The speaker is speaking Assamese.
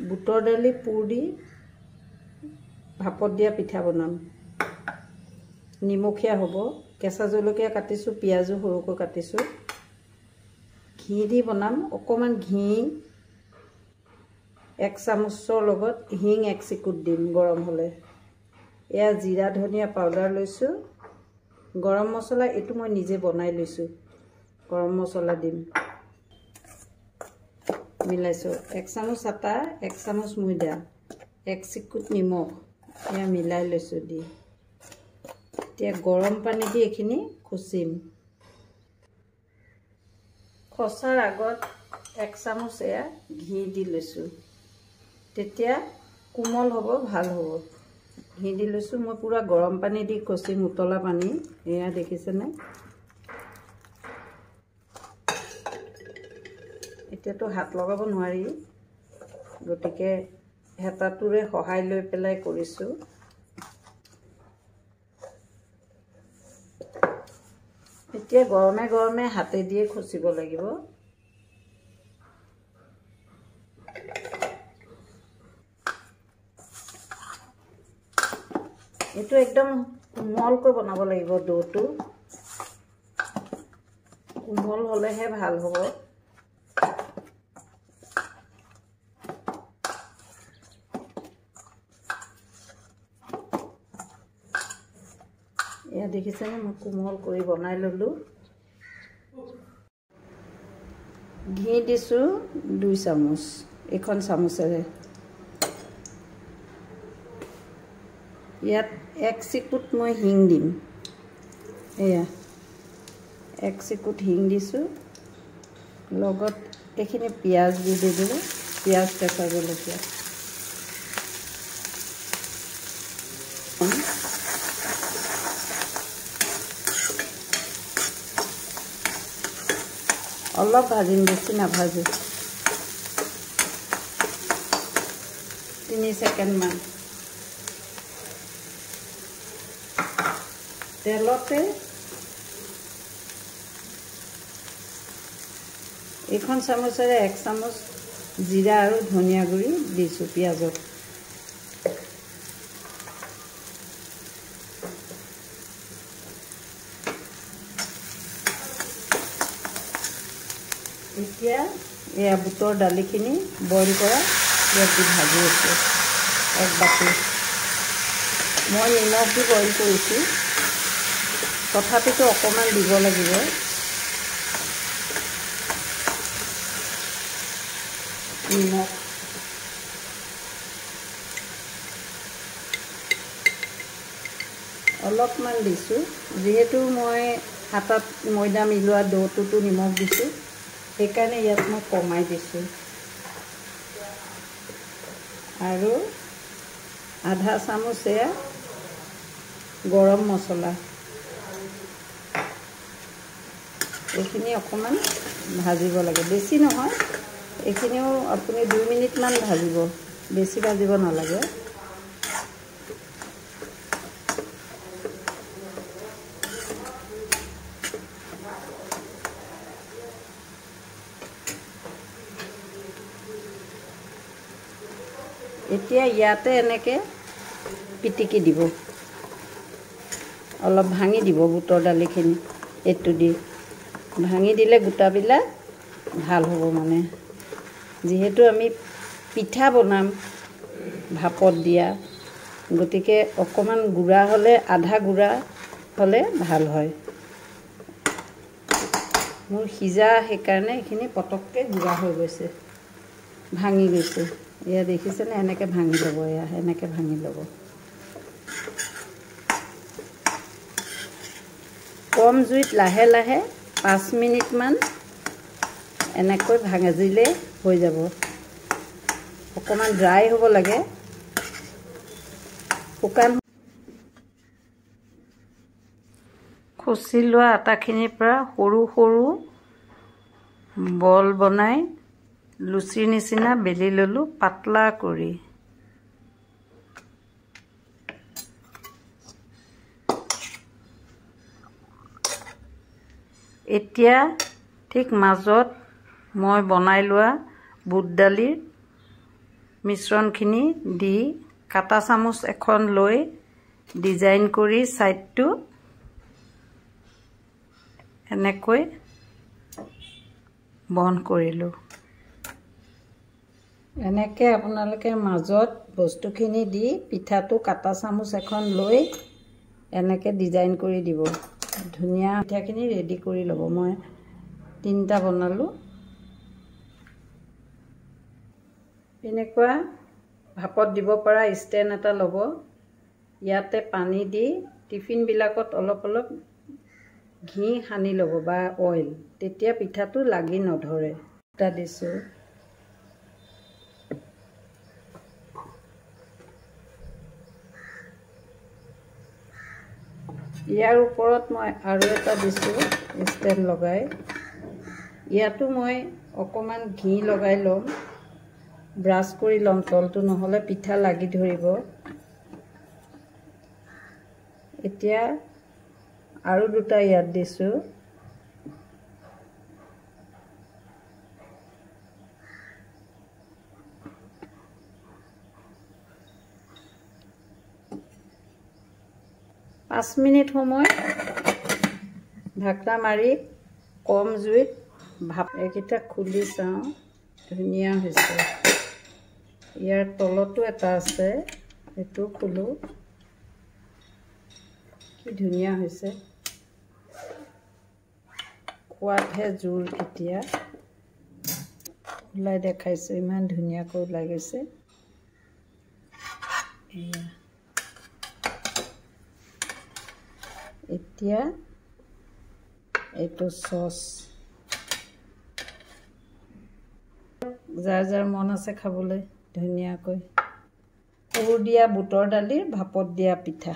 বুটৰ দালি পুৰ দি ভাপত দিয়া পিঠা বনাম। নিমখীয়া হ'ব। কেঁচা জলকীয়া কাটিছোঁ, পিঁয়াজো সৰুকৈ কাটিছোঁ। ঘি দি বনাম। অকণমান ঘি 1 চামুচৰ লগত হিং 1 চিকুট দিম গৰম হ'লে। এয়া জিৰা ধনিয়া পাউডাৰ লৈছোঁ। গৰম মছলা এইটো মই নিজে বনাই লৈছোঁ। গৰম মছলা দিম। মিলাইছোঁ 1 চামুচ আটা, 1 চামুচ ময়দা, 1 চিকুট নিমখ এয়া মিলাই লৈছোঁ দি। এতিয়া গৰম পানী দি এইখিনি খুচিম। খচাৰ আগত 1 চামুচ এয়া ঘি দি লৈছোঁ। তেতিয়া কোমল হ'ব, ভাল হ'ব। ঘি দি লৈছোঁ। মই পূৰা গৰম পানী দি খচিম, উতলা পানী। এয়া দেখিছেনে? এতিয়াতো হাত লগাব নোৱাৰি, গতিকে হেতাটোৰে সহায় লৈ পেলাই কৰিছোঁ। এতিয়া গৰমে গৰমে হাতে দিয়ে খচিব লাগিব। এইটো একদম কোমলকৈ বনাব লাগিব। ডোটো কোমল হ'লেহে ভাল হ'ব। এয়া দেখিছেনে? মই কোমল কৰি বনাই ল'লোঁ। ঘি দিছোঁ 2 চামুচ, এইখন চামুচেৰে। ইয়াত 1 চিকুট মই হিং দিম। এয়া 1 চিকুট হিং দিছোঁ। লগত এইখিনি পিঁয়াজ দি দিলোঁ। পিঁয়াজ, কেঁচা জলকীয়া। অলপ ভাজিম, বেছি নাভাজোঁ। 3 ছেকেণ্ডমান। তেলতে এইখন চামুচেৰে 1 চামুচ জিৰা আৰু ধনিয়া গুড়ি দিছোঁ পিঁয়াজত। এতিয়া এয়া বুটৰ দালিখিনি বইল কৰা ইয়াত দি ভাজি আছোঁ 1 বাটি। মই নিমখ দি বইল কৰিছোঁ, তথাপিতো অকণমান দিব লাগিব। নিমখ অলপমান দিছোঁ, যিহেতু মই আটাত ময়দা মিলোৱা ডোটোতো নিমখ দিছোঁ, সেইকাৰণে ইয়াত মই কমাই দিছোঁ। আৰু আধা চামুচ এয়া গৰম মছলা। এইখিনি অকণমান ভাজিব লাগে, বেছি নহয়। এইখিনিও আপুনি 2 মিনিটমান ভাজিব, বেছি ভাজিব নালাগে। এতিয়া ইয়াতে এনেকৈ পিটিকি দিব, অলপ ভাঙি দিব বুটৰ দালিখিনি। এইটো দি ভাঙি দিলে গোটাবিলাক ভাল হ'ব। মানে যিহেতু আমি পিঠা বনাম ভাপত দিয়া, গতিকে অকণমান গুড়া হ'লে, আধা গুড়া হ'লে ভাল হয়। মোৰ সিজা, সেইকাৰণে এইখিনি পটককৈ গুড়া হৈ গৈছে, ভাঙি গৈছে। এয়া দেখিছেনে? এনেকৈ ভাঙি ল'ব। এয়া এনেকৈ ভাঙি ল'ব। কম জুইত লাহে লাহে 5 মিনিটমান এনেকৈ ভাজিলে হৈ যাব। অকণমান ড্ৰাই হ'ব লাগে, শুকান। খচি লোৱা আটাখিনিৰ পৰা সৰু সৰু বল বনাই লুচিৰ নিচিনা বেলি ল'লোঁ, পাতলা কৰি। এতিয়া ঠিক মাজত মই বনাই লোৱা বুট দালিৰ মিশ্ৰণখিনি দি কাটা চামুচ এখন লৈ ডিজাইন কৰি সাইডটো এনেকৈ বন্ধ কৰিলোঁ। এনেকৈ আপোনালোকে মাজত বস্তুখিনি দি পিঠাটো কাটা চামুচ এখন লৈ এনেকৈ ডিজাইন কৰি দিব। ধুনীয়া পিঠাখিনি ৰেডি কৰি ল'ব। মই 3টা বনালোঁ। এনেকুৱা ভাপত দিব পৰা ষ্টেণ্ড এটা ল'ব। ইয়াতে পানী দি টিফিনবিলাকত অলপ অলপ ঘি সানি ল'ব বা অইল, তেতিয়া পিঠাটো লাগি নধৰে। এটা দিছোঁ। ইয়াৰ ওপৰত মই আৰু এটা দিছোঁ ষ্টেণ্ড লগাই। ইয়াতো মই অকণমান ঘি লগাই ল'ম, ব্ৰাছ কৰি ল'ম তলটো, নহ'লে পিঠা লাগি ধৰিব। এতিয়া আৰু 2টা ইয়াত দিছোঁ। পাঁচ মিনিট সময় ঢাকনা মাৰি কম জুইত ভাপ এইকেইটা খুলি চাওঁ। ধুনীয়া হৈছে। ইয়াৰ তলতো এটা আছে, এইটো খোলোঁ। কি ধুনীয়া হৈছে। খোৱাতহে জোৰ। এতিয়া ওলাই দেখাইছোঁ, ইমান ধুনীয়াকৈ ওলাই গৈছে। এতিয়া এইটো চচ, যাৰ যাৰ মন আছে খাবলৈ ধুনীয়াকৈ। পুৰ দিয়া বুটৰ দালিৰ ভাপত দিয়া পিঠা।